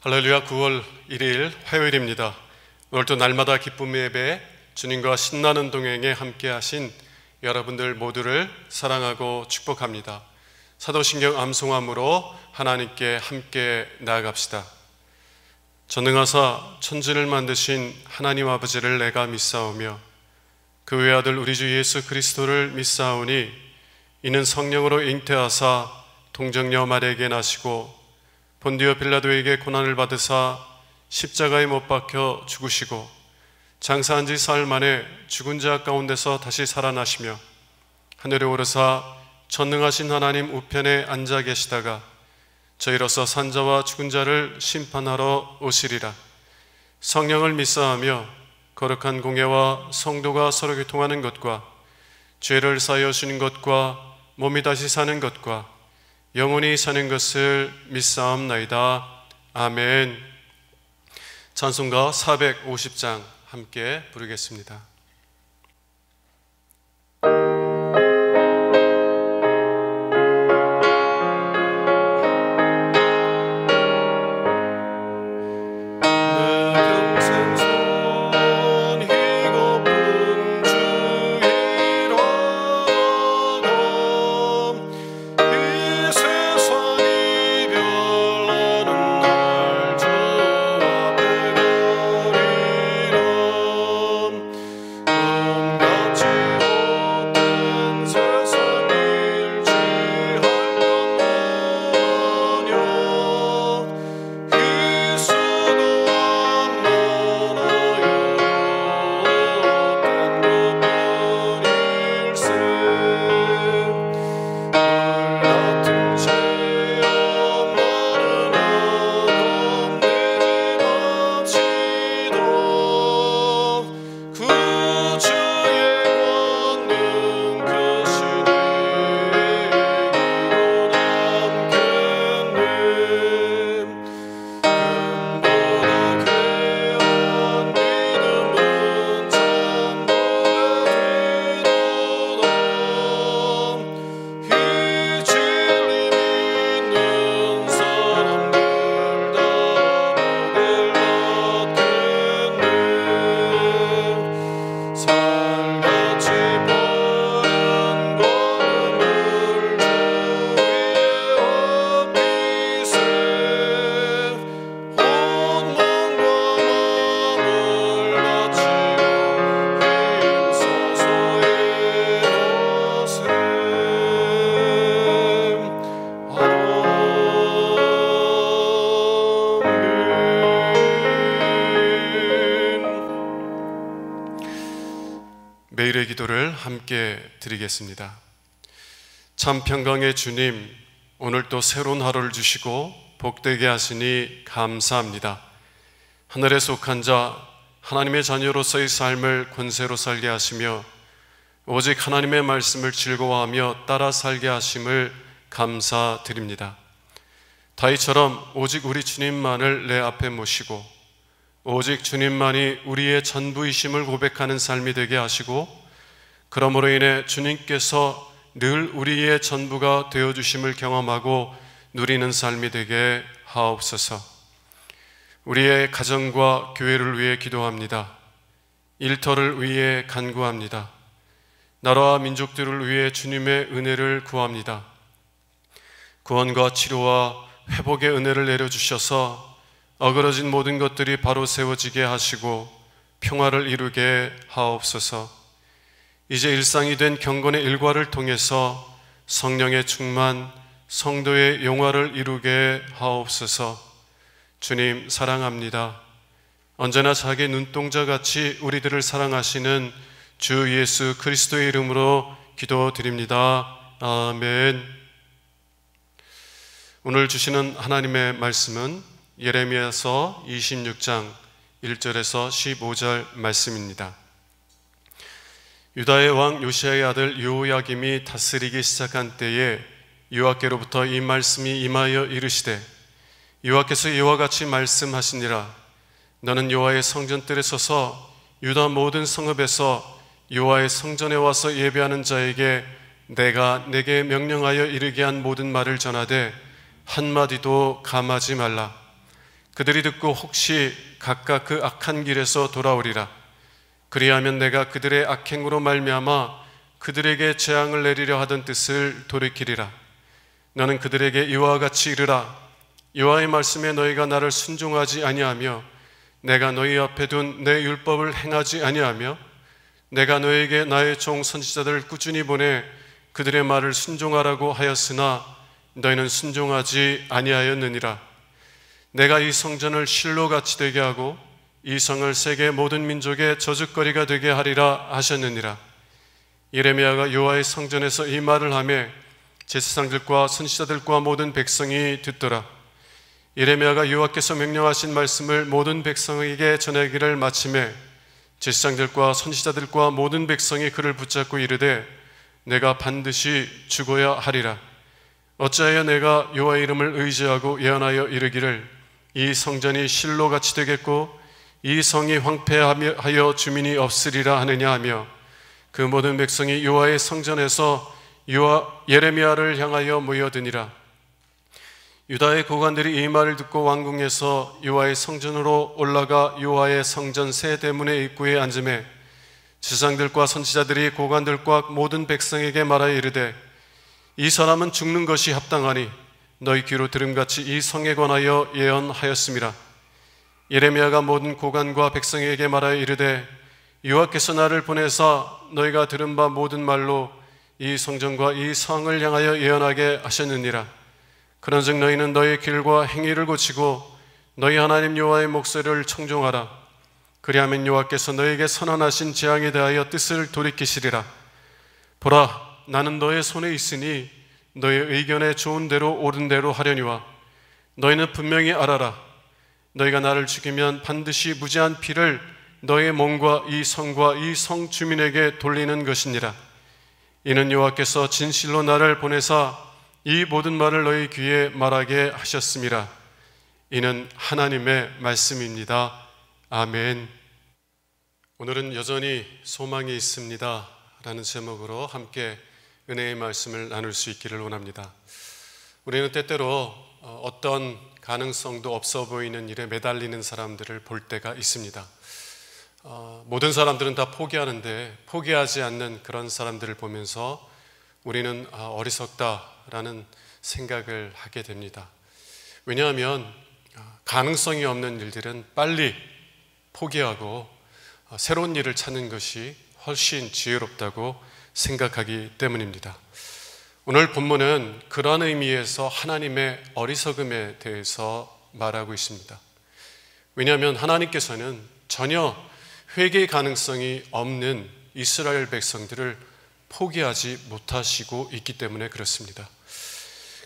할렐루야. 9월 1일 화요일입니다. 오늘도 날마다 기쁨의 예배, 주님과 신나는 동행에 함께 하신 여러분들 모두를 사랑하고 축복합니다. 사도신경 암송함으로 하나님께 함께 나아갑시다. 전능하사 천지를 만드신 하나님 아버지를 내가 믿사오며 그 외아들 우리 주 예수 그리스도를 믿사오니 이는 성령으로 잉태하사 동정녀 마리아에게 나시고 본디오 빌라도에게 고난을 받으사 십자가에 못 박혀 죽으시고 장사한 지 사흘 만에 죽은 자 가운데서 다시 살아나시며 하늘에 오르사 전능하신 하나님 우편에 앉아 계시다가 저희로서 산자와 죽은 자를 심판하러 오시리라. 성령을 믿사하며 거룩한 공예와 성도가 서로 교통하는 것과 죄를 사하여 주는 것과 몸이 다시 사는 것과 영원히 사는 것을 믿사옵나이다. 아멘. 찬송가 450장 함께 부르겠습니다. 매일의 기도를 함께 드리겠습니다. 참 평강의 주님, 오늘 또 새로운 하루를 주시고 복되게 하시니 감사합니다. 하늘에 속한 자, 하나님의 자녀로서의 삶을 권세로 살게 하시며 오직 하나님의 말씀을 즐거워하며 따라 살게 하심을 감사드립니다. 다윗처럼 오직 우리 주님만을 내 앞에 모시고 오직 주님만이 우리의 전부이심을 고백하는 삶이 되게 하시고 그러므로 인해 주님께서 늘 우리의 전부가 되어주심을 경험하고 누리는 삶이 되게 하옵소서. 우리의 가정과 교회를 위해 기도합니다. 일터를 위해 간구합니다. 나라와 민족들을 위해 주님의 은혜를 구합니다. 구원과 치료와 회복의 은혜를 내려주셔서 어그러진 모든 것들이 바로 세워지게 하시고 평화를 이루게 하옵소서. 이제 일상이 된 경건의 일과를 통해서 성령의 충만, 성도의 영화를 이루게 하옵소서. 주님 사랑합니다. 언제나 자기 눈동자같이 우리들을 사랑하시는 주 예수 그리스도의 이름으로 기도드립니다. 아멘. 오늘 주시는 하나님의 말씀은 예레미야서 26장 1절에서 15절 말씀입니다. 유다의 왕 요시야의 아들 요야김이 다스리기 시작한 때에 여호와께로부터 이 말씀이 임하여 이르시되 여호와께서 이와 같이 말씀하시니라. 너는 여호와의 성전뜰에 서서 유다 모든 성읍에서 여호와의 성전에 와서 예배하는 자에게 내가 내게 명령하여 이르게 한 모든 말을 전하되 한마디도 감하지 말라. 그들이 듣고 혹시 각각 그 악한 길에서 돌아오리라. 그리하면 내가 그들의 악행으로 말미암아 그들에게 재앙을 내리려 하던 뜻을 돌이키리라. 너는 그들에게 이와 같이 이르라. 여호와의 말씀에 너희가 나를 순종하지 아니하며 내가 너희 앞에 둔 내 율법을 행하지 아니하며 내가 너희에게 나의 종 선지자들을 꾸준히 보내 그들의 말을 순종하라고 하였으나 너희는 순종하지 아니하였느니라. 내가 이 성전을 실로같이 되게 하고 이 성을 세계 모든 민족의 저주거리가 되게 하리라 하셨느니라. 예레미야가 여호와의 성전에서 이 말을 하며 제사장들과 선지자들과 모든 백성이 듣더라. 예레미야가 여호와께서 명령하신 말씀을 모든 백성에게 전하기를 마침에 제사장들과 선지자들과 모든 백성이 그를 붙잡고 이르되 내가 반드시 죽어야 하리라. 어찌하여 내가 여호와의 이름을 의지하고 예언하여 이르기를 이 성전이 실로같이 되겠고 이 성이 황폐하여 주민이 없으리라 하느냐 하며 그 모든 백성이 여호와의 성전에서 예레미야를 향하여 모여드니라. 유다의 고관들이 이 말을 듣고 왕궁에서 여호와의 성전으로 올라가 여호와의 성전 세 대문의 입구에 앉으매 제사장들과 선지자들이 고관들과 모든 백성에게 말하여 이르되 이 사람은 죽는 것이 합당하니 너희 귀로 들음같이 이 성에 관하여 예언하였음이라. 예레미야가 모든 고관과 백성에게 말하여 이르되 여호와께서 나를 보내사 너희가 들은 바 모든 말로 이 성전과 이 성을 향하여 예언하게 하셨느니라. 그런즉 너희는 너희 길과 행위를 고치고 너희 하나님 여호와의 목소리를 청종하라. 그리하면 여호와께서 너희에게 선언하신 재앙에 대하여 뜻을 돌이키시리라. 보라, 나는 너의 손에 있으니 너의 의견에 좋은 대로 옳은 대로 하려니와 너희는 분명히 알아라. 너희가 나를 죽이면 반드시 무지한 피를 너의 몸과 이 성과 이 성 주민에게 돌리는 것이니라. 이는 여호와께서 진실로 나를 보내사 이 모든 말을 너희 귀에 말하게 하셨음이라. 이는 하나님의 말씀입니다. 아멘. 오늘은 여전히 소망이 있습니다 라는 제목으로 함께 은혜의 말씀을 나눌 수 있기를 원합니다. 우리는 때때로 어떤 가능성도 없어 보이는 일에 매달리는 사람들을 볼 때가 있습니다. 모든 사람들은 다 포기하는데 포기하지 않는 그런 사람들을 보면서 우리는 어리석다라는 생각을 하게 됩니다. 왜냐하면 가능성이 없는 일들은 빨리 포기하고 새로운 일을 찾는 것이 훨씬 지혜롭다고 생각하기 때문입니다. 오늘 본문은 그러한 의미에서 하나님의 어리석음에 대해서 말하고 있습니다. 왜냐하면 하나님께서는 전혀 회개 가능성이 없는 이스라엘 백성들을 포기하지 못하시고 있기 때문에 그렇습니다.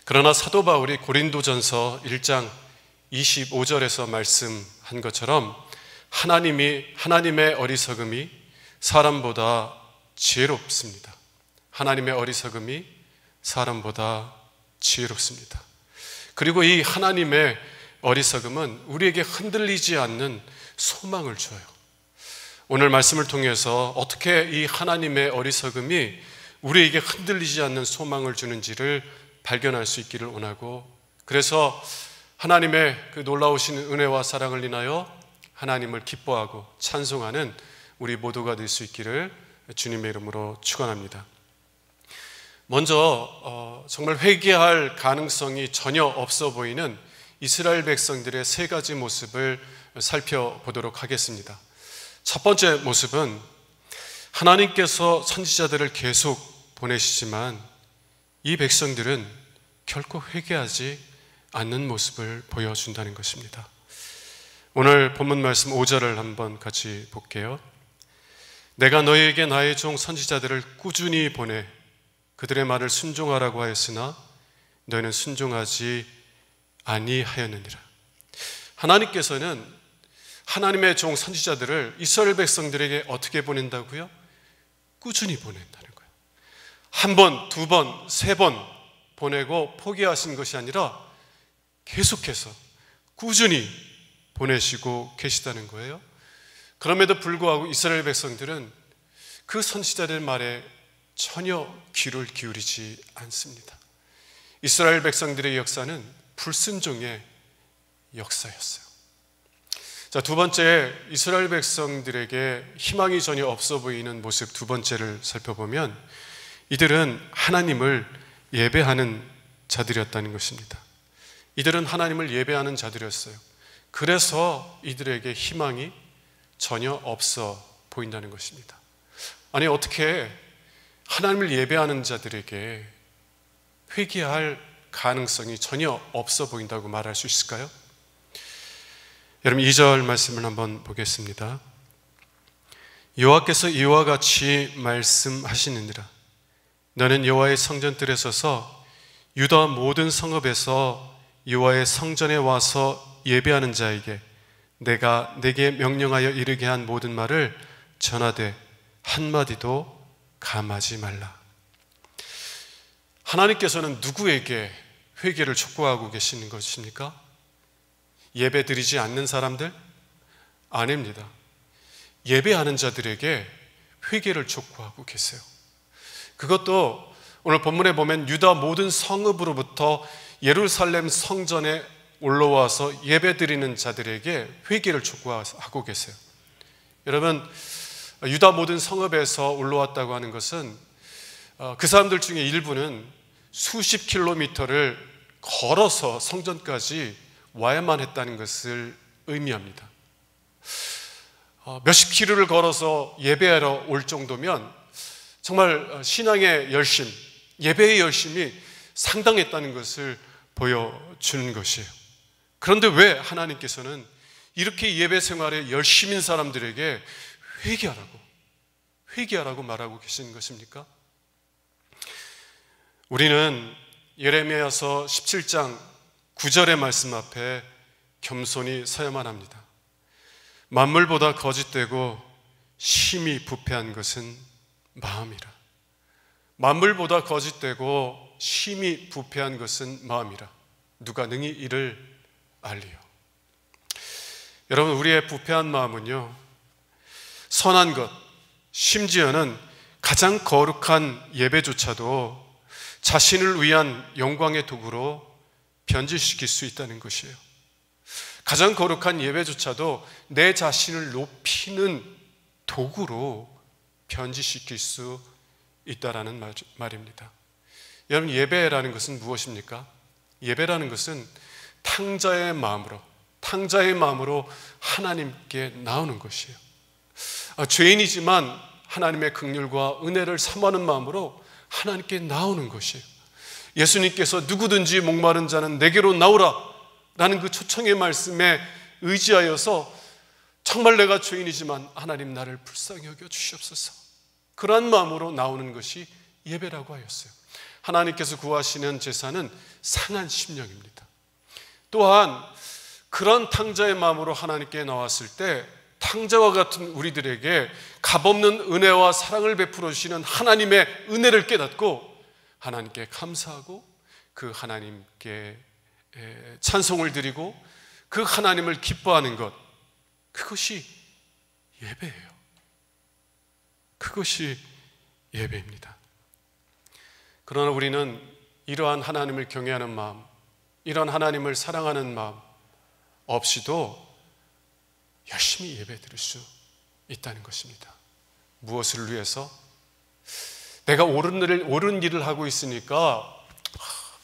그러나 사도 바울이 고린도전서 1장 25절에서 말씀한 것처럼 하나님의 어리석음이 사람보다 지혜롭습니다. 하나님의 어리석음이 사람보다 지혜롭습니다. 그리고 이 하나님의 어리석음은 우리에게 흔들리지 않는 소망을 줘요. 오늘 말씀을 통해서 어떻게 이 하나님의 어리석음이 우리에게 흔들리지 않는 소망을 주는지를 발견할 수 있기를 원하고, 그래서 하나님의 그 놀라우신 은혜와 사랑을 인하여 하나님을 기뻐하고 찬송하는 우리 모두가 될 수 있기를 주님의 이름으로 축원합니다. 먼저 정말 회개할 가능성이 전혀 없어 보이는 이스라엘 백성들의 세 가지 모습을 살펴보도록 하겠습니다. 첫 번째 모습은 하나님께서 선지자들을 계속 보내시지만 이 백성들은 결코 회개하지 않는 모습을 보여준다는 것입니다. 오늘 본문 말씀 5절을 한번 같이 볼게요. 내가 너희에게 나의 종 선지자들을 꾸준히 보내 그들의 말을 순종하라고 하였으나 너희는 순종하지 아니하였느니라. 하나님께서는 하나님의 종 선지자들을 이스라엘 백성들에게 어떻게 보낸다고요? 꾸준히 보낸다는 거예요. 한 번, 두 번, 세 번 보내고 포기하신 것이 아니라 계속해서 꾸준히 보내시고 계시다는 거예요. 그럼에도 불구하고 이스라엘 백성들은 그 선지자들 말에 전혀 귀를 기울이지 않습니다. 이스라엘 백성들의 역사는 불순종의 역사였어요. 자, 두 번째, 이스라엘 백성들에게 희망이 전혀 없어 보이는 모습 두 번째를 살펴보면 이들은 하나님을 예배하는 자들이었다는 것입니다. 이들은 하나님을 예배하는 자들이었어요. 그래서 이들에게 희망이 전혀 없어 보인다는 것입니다. 아니, 어떻게 하나님을 예배하는 자들에게 회개할 가능성이 전혀 없어 보인다고 말할 수 있을까요? 여러분, 2절 말씀을 한번 보겠습니다. 여호와께서 이와 같이 말씀하시느니라. 너는 여호와의 성전들에 서서 유다 모든 성읍에서 여호와의 성전에 와서 예배하는 자에게 내가 내게 명령하여 이르게 한 모든 말을 전하되 한마디도 감하지 말라. 하나님께서는 누구에게 회개를 촉구하고 계시는 것입니까? 예배 드리지 않는 사람들? 아닙니다. 예배하는 자들에게 회개를 촉구하고 계세요. 그것도 오늘 본문에 보면 유다 모든 성읍으로부터 예루살렘 성전에 올라와서 예배 드리는 자들에게 회개를 촉구하고 계세요. 여러분, 유다 모든 성읍에서 올라왔다고 하는 것은 그 사람들 중에 일부는 수십 킬로미터를 걸어서 성전까지 와야만 했다는 것을 의미합니다. 몇십 킬로를 걸어서 예배하러 올 정도면 정말 신앙의 열심, 예배의 열심이 상당했다는 것을 보여주는 것이에요. 그런데 왜 하나님께서는 이렇게 예배 생활에 열심인 사람들에게 회개하라고 말하고 계시는 것입니까? 우리는 예레미야서 17장 9절의 말씀 앞에 겸손히 서야만 합니다. 만물보다 거짓되고 심히 부패한 것은 마음이라. 만물보다 거짓되고 심히 부패한 것은 마음이라. 누가 능히 이를 알리요. 여러분, 우리의 부패한 마음은요, 선한 것, 심지어는 가장 거룩한 예배조차도 자신을 위한 영광의 도구로 변질시킬 수 있다는 것이에요. 가장 거룩한 예배조차도 내 자신을 높이는 도구로 변질시킬 수 있다라는 말입니다. 여러분, 예배라는 것은 무엇입니까? 예배라는 것은 탕자의 마음으로 하나님께 나오는 것이에요. 죄인이지만 하나님의 긍휼과 은혜를 사모하는 마음으로 하나님께 나오는 것이에요. 예수님께서 누구든지 목마른 자는 내게로 나오라 라는 그 초청의 말씀에 의지하여서 정말 내가 죄인이지만 하나님 나를 불쌍히 여겨 주시옵소서, 그러한 마음으로 나오는 것이 예배라고 하였어요. 하나님께서 구하시는 제사는 상한 심령입니다. 또한 그런 탕자의 마음으로 하나님께 나왔을 때 탕자와 같은 우리들에게 값없는 은혜와 사랑을 베풀어 주시는 하나님의 은혜를 깨닫고 하나님께 감사하고 그 하나님께 찬송을 드리고 그 하나님을 기뻐하는 것, 그것이 예배예요. 그것이 예배입니다. 그러나 우리는 이러한 하나님을 경외하는 마음, 이러한 하나님을 사랑하는 마음 없이도 열심히 예배 드릴 수 있다는 것입니다. 무엇을 위해서? 내가 옳은 일을 하고 있으니까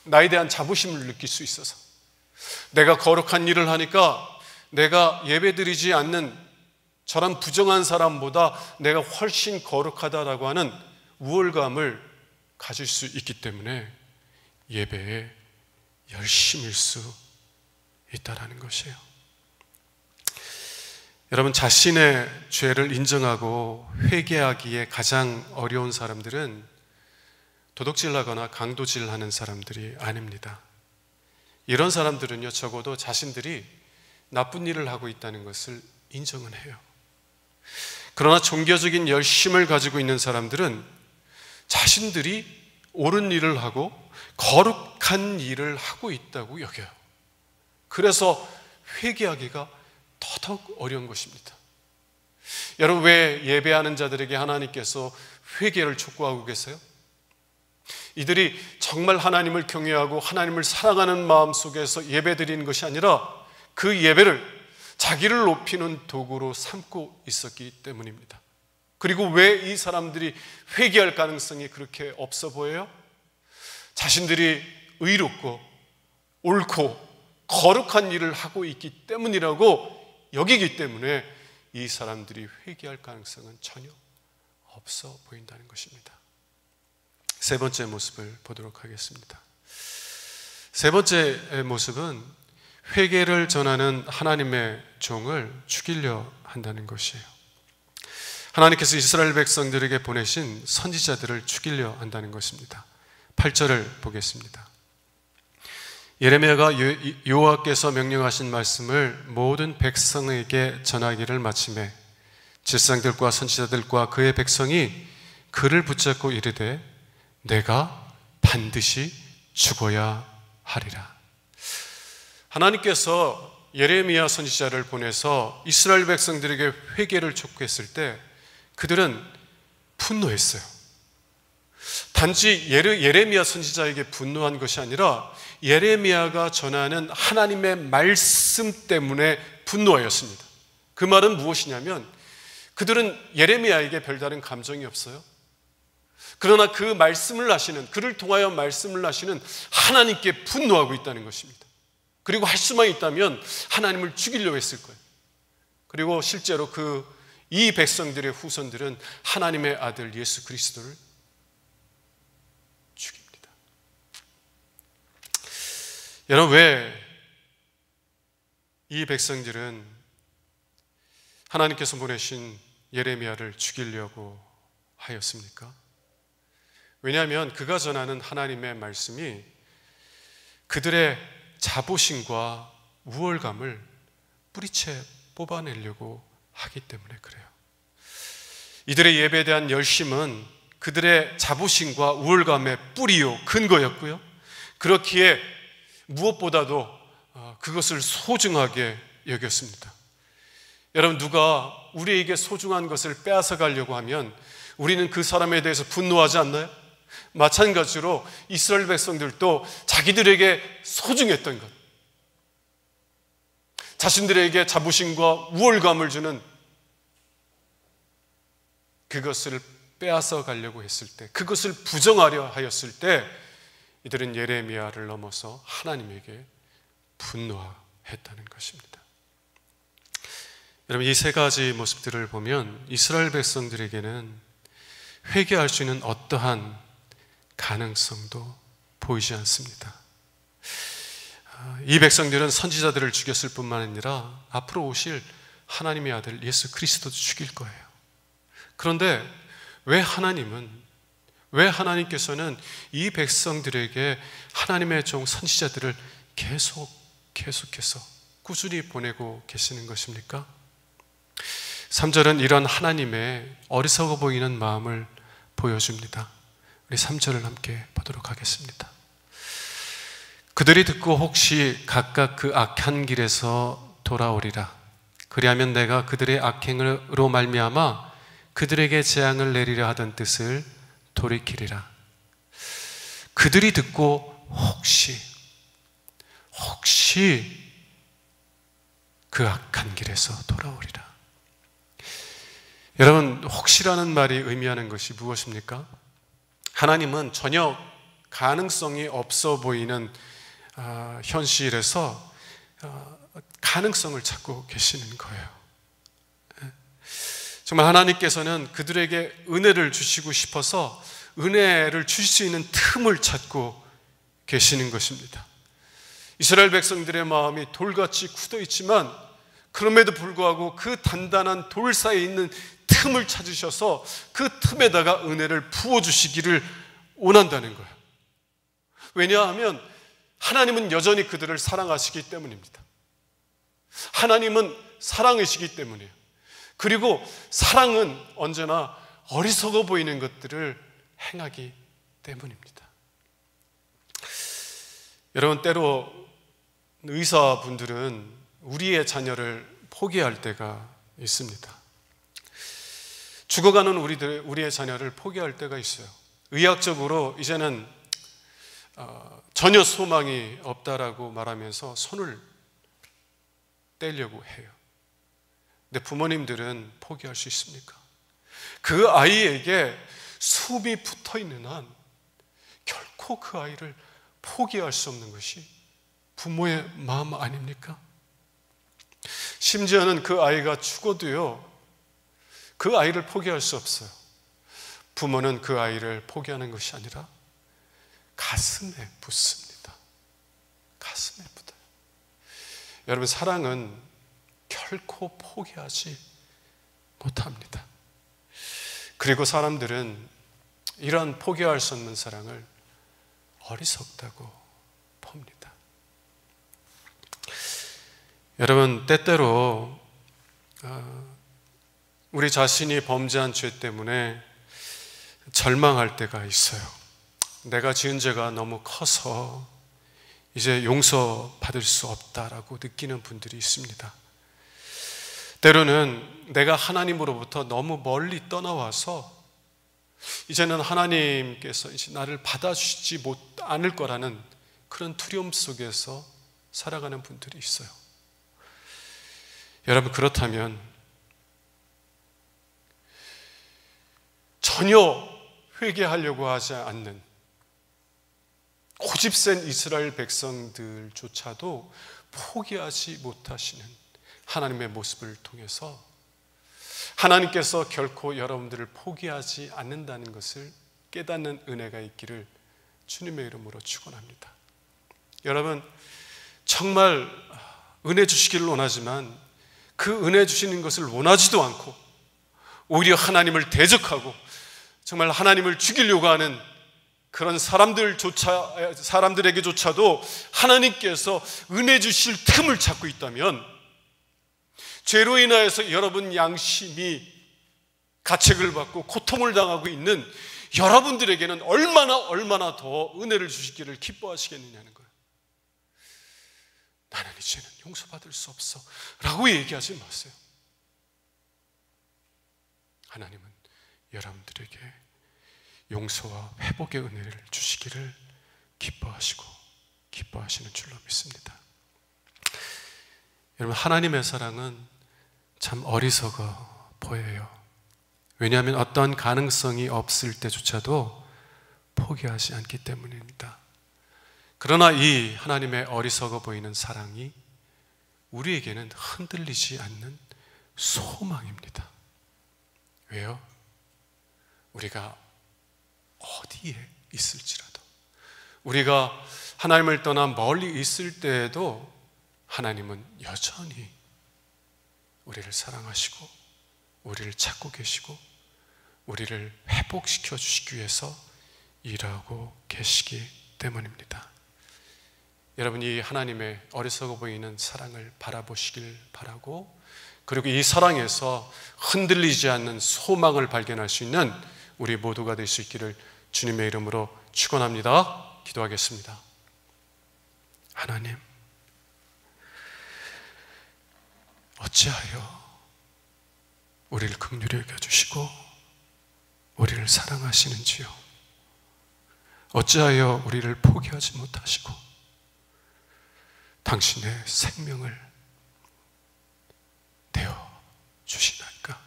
나에 대한 자부심을 느낄 수 있어서, 내가 거룩한 일을 하니까 내가 예배드리지 않는 저런 부정한 사람보다 내가 훨씬 거룩하다라고 하는 우월감을 가질 수 있기 때문에 예배에 열심일 수 있다라는 것이에요. 여러분, 자신의 죄를 인정하고 회개하기에 가장 어려운 사람들은 도둑질하거나 강도질하는 사람들이 아닙니다. 이런 사람들은요, 적어도 자신들이 나쁜 일을 하고 있다는 것을 인정은 해요. 그러나 종교적인 열심을 가지고 있는 사람들은 자신들이 옳은 일을 하고 거룩한 일을 하고 있다고 여겨요. 그래서 회개하기가 더더욱 어려운 것입니다. 여러분, 왜 예배하는 자들에게 하나님께서 회개를 촉구하고 계세요? 이들이 정말 하나님을 경외하고 하나님을 사랑하는 마음 속에서 예배드리는 것이 아니라 그 예배를 자기를 높이는 도구로 삼고 있었기 때문입니다. 그리고 왜 이 사람들이 회개할 가능성이 그렇게 없어 보여요? 자신들이 의롭고 옳고 거룩한 일을 하고 있기 때문이라고 여기기 때문에 이 사람들이 회개할 가능성은 전혀 없어 보인다는 것입니다. 세 번째 모습을 보도록 하겠습니다. 세 번째 모습은 회개를 전하는 하나님의 종을 죽이려 한다는 것이에요. 하나님께서 이스라엘 백성들에게 보내신 선지자들을 죽이려 한다는 것입니다. 8절을 보겠습니다. 예레미야가 여호와께서 명령하신 말씀을 모든 백성에게 전하기를 마치매 질상들과 선지자들과 그의 백성이 그를 붙잡고 이르되 내가 반드시 죽어야 하리라. 하나님께서 예레미야 선지자를 보내서 이스라엘 백성들에게 회개를 촉구했을 때 그들은 분노했어요. 단지 예레미야 선지자에게 분노한 것이 아니라 예레미야가 전하는 하나님의 말씀 때문에 분노하였습니다. 그 말은 무엇이냐면 그들은 예레미야에게 별다른 감정이 없어요. 그러나 그 말씀을 하시는, 그를 통하여 말씀을 하시는 하나님께 분노하고 있다는 것입니다. 그리고 할 수만 있다면 하나님을 죽이려고 했을 거예요. 그리고 실제로 이 백성들의 후손들은 하나님의 아들 예수 그리스도를 죽입니다. 여러분, 왜 이 백성들은 하나님께서 보내신 예레미야를 죽이려고 하였습니까? 왜냐하면 그가 전하는 하나님의 말씀이 그들의 자부심과 우월감을 뿌리채 뽑아내려고 하기 때문에 그래요. 이들의 예배에 대한 열심은 그들의 자부심과 우월감의 뿌리요 근거였고요. 그렇기에 무엇보다도 그것을 소중하게 여겼습니다. 여러분, 누가 우리에게 소중한 것을 빼앗아 가려고 하면 우리는 그 사람에 대해서 분노하지 않나요? 마찬가지로 이스라엘 백성들도 자기들에게 소중했던 것, 자신들에게 자부심과 우월감을 주는 그것을 빼앗아 가려고 했을 때, 그것을 부정하려 하였을 때 이들은 예레미야를 넘어서 하나님에게 분노했다는 것입니다. 여러분, 이 세 가지 모습들을 보면 이스라엘 백성들에게는 회개할 수 있는 어떠한 가능성도 보이지 않습니다. 이 백성들은 선지자들을 죽였을 뿐만 아니라 앞으로 오실 하나님의 아들 예수 그리스도도 죽일 거예요. 그런데 왜 하나님께서는 이 백성들에게 하나님의 종 선지자들을 계속해서 꾸준히 보내고 계시는 것입니까? 3절은 이런 하나님의 어리석어 보이는 마음을 보여줍니다. 우리 3절을 함께 보도록 하겠습니다. 그들이 듣고 혹시 각각 그 악한 길에서 돌아오리라. 그리하면 내가 그들의 악행으로 말미암아 그들에게 재앙을 내리려 하던 뜻을 돌이키리라. 그들이 듣고 혹시 그 악한 길에서 돌아오리라. 여러분, 혹시라는 말이 의미하는 것이 무엇입니까? 하나님은 전혀 가능성이 없어 보이는 현실에서 가능성을 찾고 계시는 거예요. 정말 하나님께서는 그들에게 은혜를 주시고 싶어서 은혜를 주실 수 있는 틈을 찾고 계시는 것입니다. 이스라엘 백성들의 마음이 돌같이 굳어 있지만 그럼에도 불구하고 그 단단한 돌 사이에 있는 틈을 찾으셔서 그 틈에다가 은혜를 부어주시기를 원한다는 거예요. 왜냐하면 하나님은 여전히 그들을 사랑하시기 때문입니다. 하나님은 사랑이시기 때문이에요. 그리고 사랑은 언제나 어리석어 보이는 것들을 행하기 때문입니다. 여러분, 때로 의사분들은 우리의 자녀를 포기할 때가 있습니다. 죽어가는 우리의 자녀를 포기할 때가 있어요. 의학적으로 이제는 전혀 소망이 없다라고 말하면서 손을 떼려고 해요. 근데 부모님들은 포기할 수 있습니까? 그 아이에게 숲이 붙어 있는 한 결코 그 아이를 포기할 수 없는 것이 부모의 마음 아닙니까? 심지어는 그 아이가 죽어도요, 그 아이를 포기할 수 없어요. 부모는 그 아이를 포기하는 것이 아니라 가슴에 붙습니다. 가슴에 붙어요. 여러분, 사랑은 결코 포기하지 못합니다. 그리고 사람들은 이러한 포기할 수 없는 사랑을 어리석다고 봅니다. 여러분, 때때로 우리 자신이 범죄한 죄 때문에 절망할 때가 있어요. 내가 지은 죄가 너무 커서 이제 용서받을 수 없다라고 느끼는 분들이 있습니다. 때로는 내가 하나님으로부터 너무 멀리 떠나와서 이제는 하나님께서 이제 나를 받아주시지 않을 거라는 그런 두려움 속에서 살아가는 분들이 있어요. 여러분, 그렇다면 전혀 회개하려고 하지 않는 고집센 이스라엘 백성들조차도 포기하지 못하시는 하나님의 모습을 통해서 하나님께서 결코 여러분들을 포기하지 않는다는 것을 깨닫는 은혜가 있기를 주님의 이름으로 축원합니다. 여러분, 정말 은혜 주시기를 원하지만 그 은혜 주시는 것을 원하지도 않고 오히려 하나님을 대적하고 정말 하나님을 죽이려고 하는 그런 사람들에게조차도 하나님께서 은혜 주실 틈을 찾고 있다면, 죄로 인하여서 여러분 양심이 가책을 받고 고통을 당하고 있는 여러분들에게는 얼마나 더 은혜를 주시기를 기뻐하시겠느냐는 거예요. 나는 이제는 용서받을 수 없어 라고 얘기하지 마세요. 하나님은 여러분들에게 용서와 회복의 은혜를 주시기를 기뻐하시는 줄로 믿습니다. 여러분, 하나님의 사랑은 참 어리석어 보여요. 왜냐하면 어떤 가능성이 없을 때조차도 포기하지 않기 때문입니다. 그러나 이 하나님의 어리석어 보이는 사랑이 우리에게는 흔들리지 않는 소망입니다. 왜요? 우리가 어디에 있을지라도, 우리가 하나님을 떠나 멀리 있을 때에도 하나님은 여전히 우리를 사랑하시고 우리를 찾고 계시고 우리를 회복시켜 주시기 위해서 일하고 계시기 때문입니다. 여러분, 이 하나님의 어리석어 보이는 사랑을 바라보시길 바라고, 그리고 이 사랑에서 흔들리지 않는 소망을 발견할 수 있는 우리 모두가 될 수 있기를 주님의 이름으로 축원합니다. 기도하겠습니다. 하나님, 어찌하여 우리를 긍휼히 여겨주시고 우리를 사랑하시는지요. 어찌하여 우리를 포기하지 못하시고 당신의 생명을 내어 주시나이까.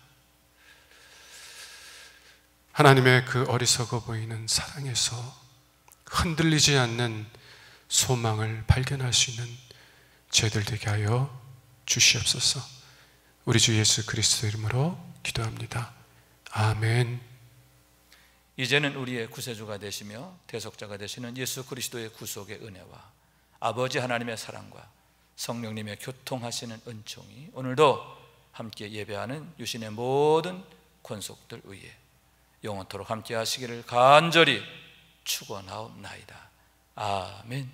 하나님의 그 어리석어 보이는 사랑에서 흔들리지 않는 소망을 발견할 수 있는 저희들 되게 하여 주시옵소서. 우리 주 예수 그리스도 이름으로 기도합니다. 아멘. 이제는 우리의 구세주가 되시며 대속자가 되시는 예수 그리스도의 구속의 은혜와 아버지 하나님의 사랑과 성령님의 교통하시는 은총이 오늘도 함께 예배하는 유신의 모든 권속들 위에 영원토록 함께 하시기를 간절히 축원하옵나이다. 아멘.